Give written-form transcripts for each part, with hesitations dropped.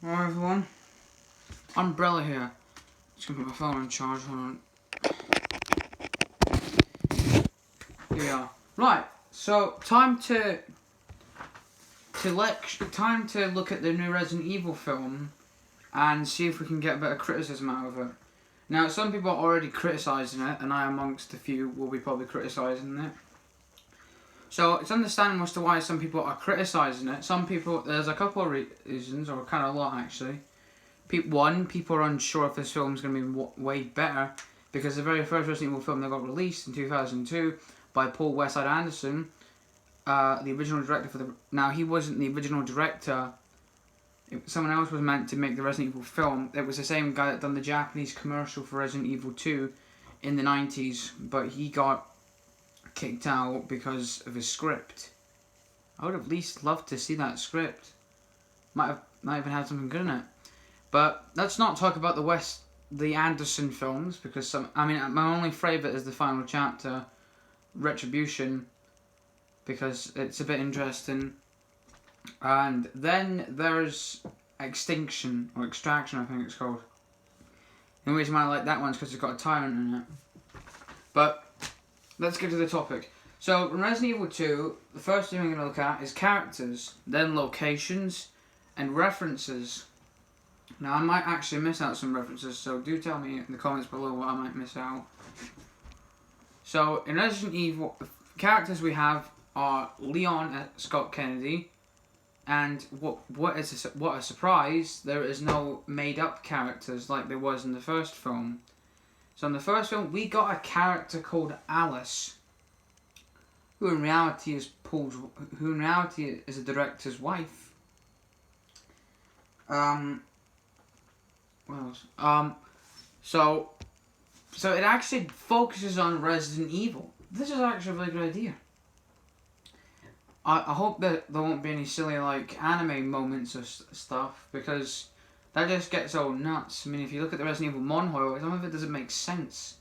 Alright everyone, Umbrella here. Just gonna put my phone on charge, hold on. Here we are. Right, so time to look at the new Resident Evil film and see if we can get a bit of criticism out of it. Now, some people are already criticising it, and I amongst the few will be probably criticising it. So it's understandable as to why some people are criticising it. Some people, there's a couple of reasons, or kind of a lot actually. One, people are unsure if this film is going to be way better because the very first Resident Evil film that got released in 2002 by Paul Westside Anderson, the original director for the... Now, he wasn't the original director. Someone else was meant to make the Resident Evil film. It was the same guy that done the Japanese commercial for Resident Evil 2 in the 90s, but he got kicked out because of his script. I would have at least loved to see that script. Might even have something good in it. But let's not talk about the Anderson films, because my only favourite is the final chapter, Retribution, because it's a bit interesting. And then there's Extinction, or Extraction I think it's called. The reason why I like that one is because it's got a tyrant in it. But let's get to the topic. So in Resident Evil 2, the first thing we're going to look at is characters, then locations, and references. Now, I might actually miss out some references, so do tell me in the comments below what I might miss out. So, in Resident Evil, the characters we have are Leon Scott Kennedy, and what a surprise, there is no made-up characters like there was in the first film. So, in the first film, we got a character called Alice, who in reality is the director's wife. What else? So it actually focuses on Resident Evil. This is actually a really good idea. I hope that there won't be any silly anime moments or stuff, because that just gets all nuts. I mean, if you look at the Resident Evil Monhoi, some of it doesn't make sense.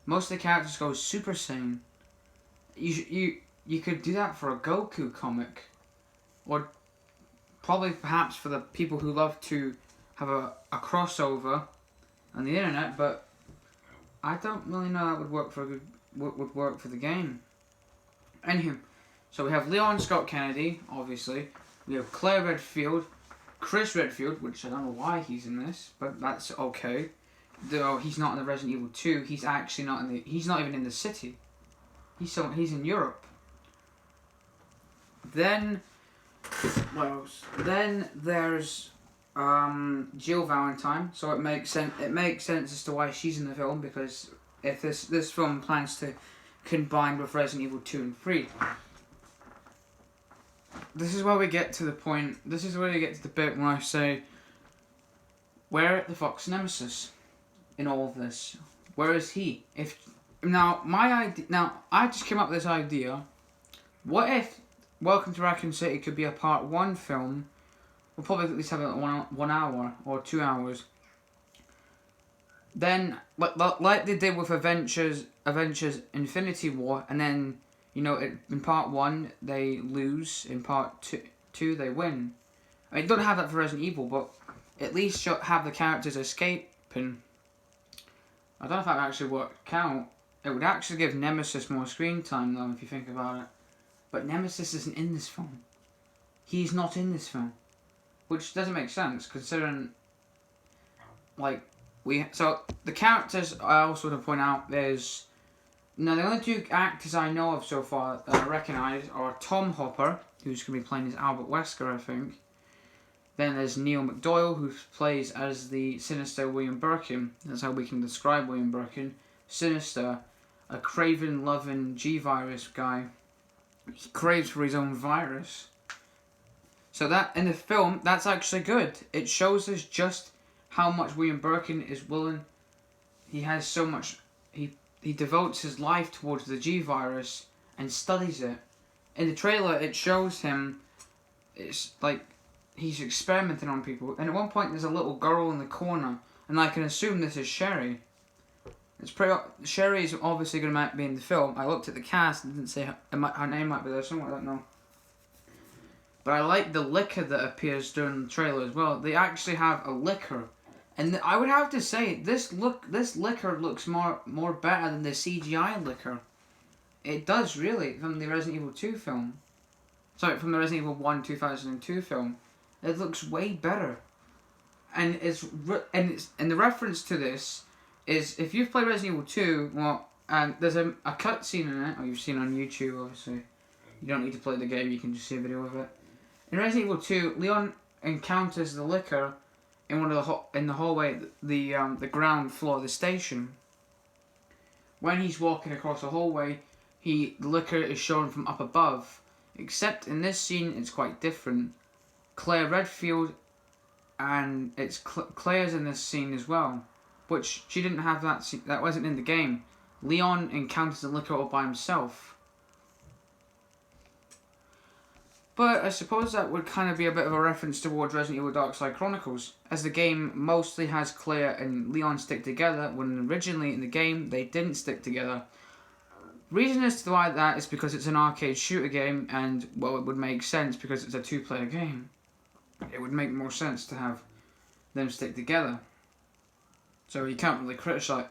Most of the characters go Super Saiyan. You could do that for a Goku comic, or probably perhaps for the people who love to have a crossover on the internet, but I don't really know that would work for the game. Anywho, so we have Leon Scott Kennedy, obviously. We have Claire Redfield, Chris Redfield, which I don't know why he's in this, but that's okay. Though he's not in the Resident Evil 2, he's actually not in the. He's not even in the city. He's in Europe. Then, what else? Then there's Jill Valentine, so it makes sense. It makes sense as to why she's in the film, because if this film plans to combine with Resident Evil 2 and 3, this is where we get to the point. This is where we get to the bit when I say, where the fuck's Nemesis in all of this? Where is he? I just came up with this idea. What if Welcome to Raccoon City could be a part 1 film? We'll probably at least have it 1 hour or 2 hours. Then, like they did with Avengers Infinity War, and then, in part 1 they lose, in part 2 they win. I mean, don't have that for Resident Evil, but at least have the characters escaping. I don't know if that would actually count. It would actually give Nemesis more screen time, though, if you think about it. But Nemesis isn't in this film. He's not in this film. Which doesn't make sense, considering, so the characters I also want to point out, the only 2 actors I know of so far that I recognise are Tom Hopper, who's going to be playing as Albert Wesker, I think. Then there's Neil McDoyle, who plays as the sinister William Birkin. That's how we can describe William Birkin. Sinister, a craven-loving G-virus guy. He craves for his own virus. So that, in the film, that's actually good. It shows us just how much William Birkin is willing. He has so much. He devotes his life towards the G-virus and studies it. In the trailer, it shows him. It's like he's experimenting on people. And at one point, there's a little girl in the corner, and I can assume this is Sherry. Sherry is obviously going to be in the film. I looked at the cast and didn't say her name might be there somewhere. I don't know. But I like the liquor that appears during the trailer as well. They actually have a liquor. And I would have to say, this liquor looks more better than the CGI liquor. It does, really, from the Resident Evil 2 film. Sorry, from the Resident Evil 1 2002 film. It looks way better. And and the reference to this is, if you've played Resident Evil 2, well, there's a cutscene in it, or you've seen on YouTube, obviously. You don't need to play the game, you can just see a video of it. In Resident Evil 2, Leon encounters the liquor in in the hallway, the ground floor of the station. When he's walking across the hallway, the liquor is shown from up above. Except in this scene, it's quite different. Claire Redfield, and it's Claire's in this scene as well, which she didn't have that. That wasn't in the game. Leon encounters the liquor all by himself. But I suppose that would kind of be a bit of a reference towards Resident Evil Darkside Chronicles, as the game mostly has Claire and Leon stick together, when originally in the game they didn't stick together. Reason as to why that is because it's an arcade shooter game, and, well, it would make sense because it's a two-player game. It would make more sense to have them stick together. So you can't really criticize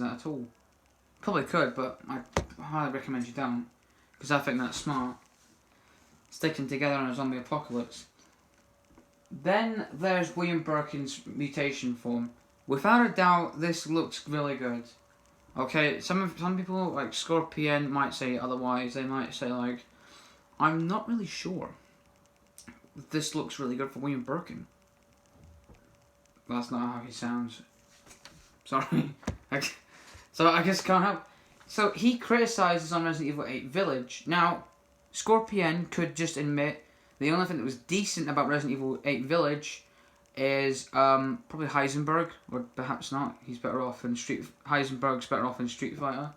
that at all. Probably could, but I highly recommend you don't, because I think that's smart. Sticking together in a zombie apocalypse. Then there's William Birkin's mutation form. Without a doubt, this looks really good. Okay, some people like Scorpion might say otherwise. They might say like, I'm not really sure. This looks really good for William Birkin. That's not how he sounds. Sorry. So I guess can't help. So he criticizes on Resident Evil 8 Village. Now, Scorpion could just admit the only thing that was decent about Resident Evil 8 Village is probably Heisenberg, or perhaps not. He's better off in Heisenberg's better off in Street Fighter.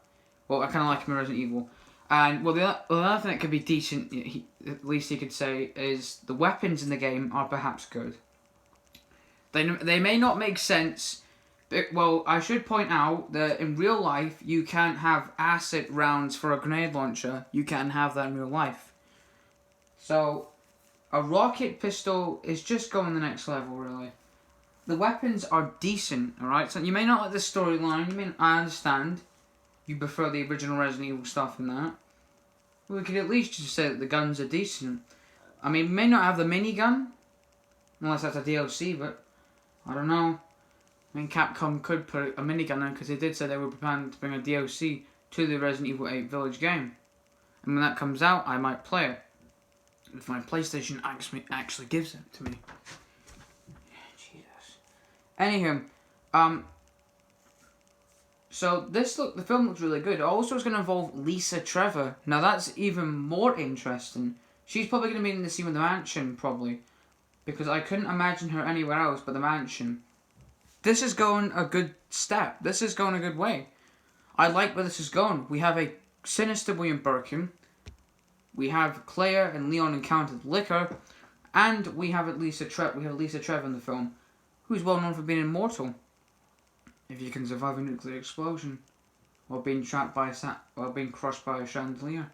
Well, I kind of like him in Resident Evil. And well, the other thing that could be decent, at least he could say, is the weapons in the game are perhaps good. They may not make sense. But, well, I should point out that in real life, you can't have acid rounds for a grenade launcher. You can't have that in real life. So, a rocket pistol is just going the next level, really. The weapons are decent, alright? So you may not like the storyline. I understand. You prefer the original Resident Evil stuff in that. We could at least just say that the guns are decent. I mean, we may not have the minigun, unless that's a DLC, but I don't know. I mean, Capcom could put a minigun in, because they did say they were planning to bring a DLC to the Resident Evil 8 Village game. And when that comes out, I might play it. If my PlayStation actually gives it to me. Jesus. Anywho, so the film looks really good. It also is going to involve Lisa Trevor. Now that's even more interesting. She's probably going to be in the scene with the mansion, probably. Because I couldn't imagine her anywhere else but the mansion. This is going a good step. This is going a good way. I like where this is going. We have a sinister William Birkin. We have Claire and Leon encounter liquor. And we have Lisa Trevor in the film, who's well known for being immortal. If you can survive a nuclear explosion, or being trapped by or being crushed by a chandelier.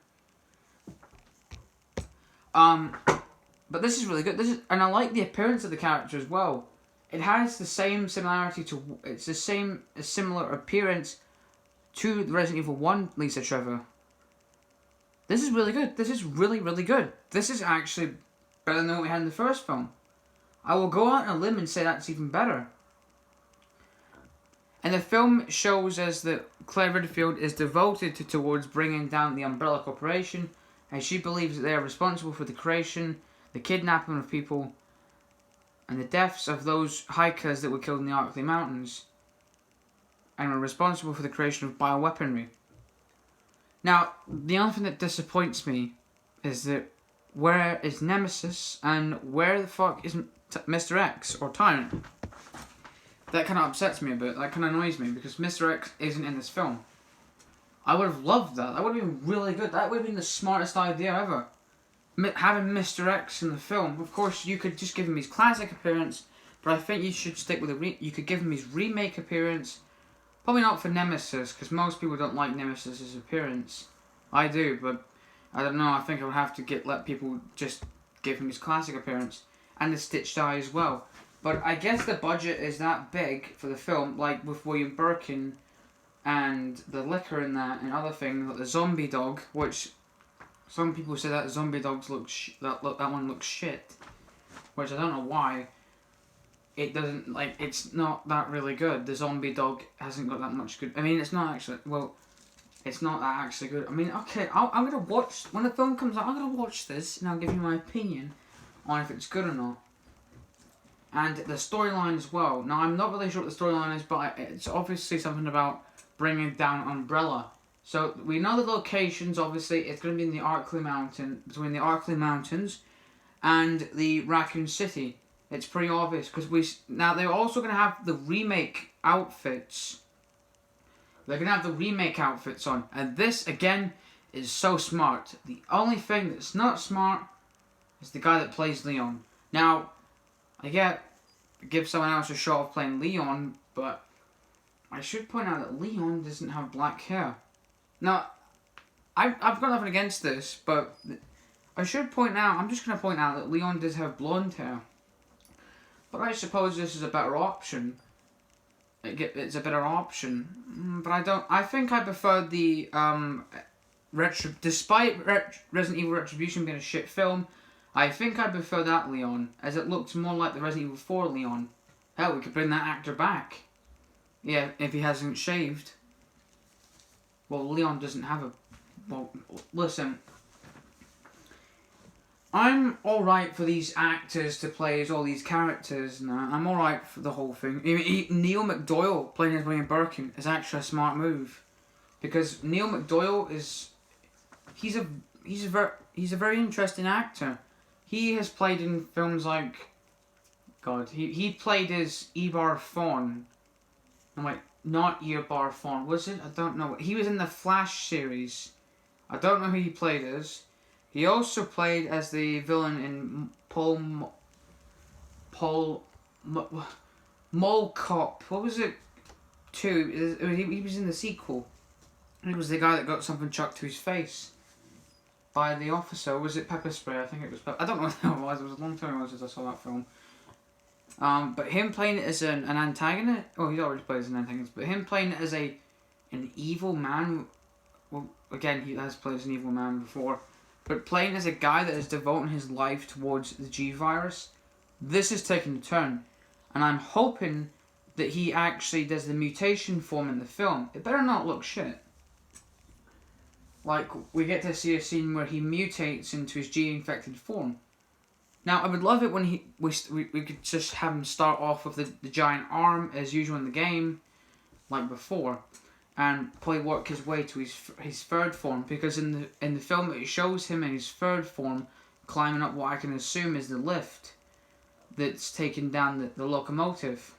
But this is really good. And I like the appearance of the character as well. It has the same similarity to. It's the same, a similar appearance to the Resident Evil 1 Lisa Trevor. This is really good. This is really, really good. This is actually better than what we had in the first film. I will go out on a limb and say that's even better. And the film shows us that Claire Redfield is devoted towards bringing down the Umbrella Corporation, as she believes that they are responsible for the creation, the kidnapping of people, and the deaths of those hikers that were killed in the Arklay Mountains, and are responsible for the creation of bioweaponry. Now, the only thing that disappoints me is that where is Nemesis, and where the fuck is Mr. X, or Tyrant? That kind of upsets me a bit, that kind of annoys me, because Mr. X isn't in this film. I would have loved that. That would have been really good. That would have been the smartest idea ever. Having Mr. X in the film. Of course, you could just give him his classic appearance, but I think you should stick with you could give him his remake appearance. Probably not for Nemesis, because most people don't like Nemesis' appearance. I do, but I don't know. I think I would have to let people just give him his classic appearance, and the stitched eye as well. But I guess the budget is that big for the film, like with William Birkin and the liquor in that and other things, like the zombie dog, which some people say that zombie dogs that one looks shit, which I don't know why. It doesn't, like, it's not that really good. The zombie dog hasn't got that much good. I mean, it's not actually, well, it's not that actually good. I mean, okay, I'm gonna watch, when the film comes out, I'm gonna watch this and I'll give you my opinion on if it's good or not. And the storyline as well. Now, I'm not really sure what the storyline is, but it's obviously something about bringing down Umbrella. So, we know the locations, obviously. It's going to be in the Arklay Mountain, between the Arklay Mountains and the Raccoon City. It's pretty obvious, because now they're also going to have the remake outfits. They're going to have the remake outfits on. And this, again, is so smart. The only thing that's not smart is the guy that plays Leon. Now, give someone else a shot of playing Leon, but I should point out that Leon doesn't have black hair. Now, I've got nothing against this, but I should point out, I'm just going to point out that Leon does have blonde hair. But I suppose this is a better option. It's a better option. But I think I prefer the, despite Resident Evil Retribution being a shit film, I think I prefer that Leon, as it looks more like the Resident Evil 4 Leon. Hell, we could bring that actor back. Yeah, if he hasn't shaved. Well, Leon doesn't have a... Well, listen. I'm alright for these actors to play as all these characters. No, I'm alright for the whole thing. Neil McDoyle playing as William Birkin is actually a smart move. Because Neil McDoyle is... He's a very interesting actor. He has played in films like... God, he played as Eobard Thawne. I'm like, not Eobard Thawne, was it? I don't know. He was in the Flash series. I don't know who he played as. He also played as the villain in Mall Cop. What was it? 2. He was in the sequel. He was the guy that got something chucked to his face by the officer. Or was it pepper spray? I think it was I don't know what that was. It was a long time ago since I saw that film. But him playing it as an antagonist... Oh, he already plays an antagonist. But him playing it as an evil man... Well, again, he has played as an evil man before. But playing as a guy that is devoting his life towards the G-Virus, this is taking a turn. And I'm hoping that he actually does the mutation form in the film. It better not look shit. Like, we get to see a scene where he mutates into his G-infected form. Now, I would love it when we could just have him start off with the giant arm, as usual in the game, like before, and probably work his way to his third form, because in the film it shows him in his third form climbing up what I can assume is the lift that's taking down the locomotive.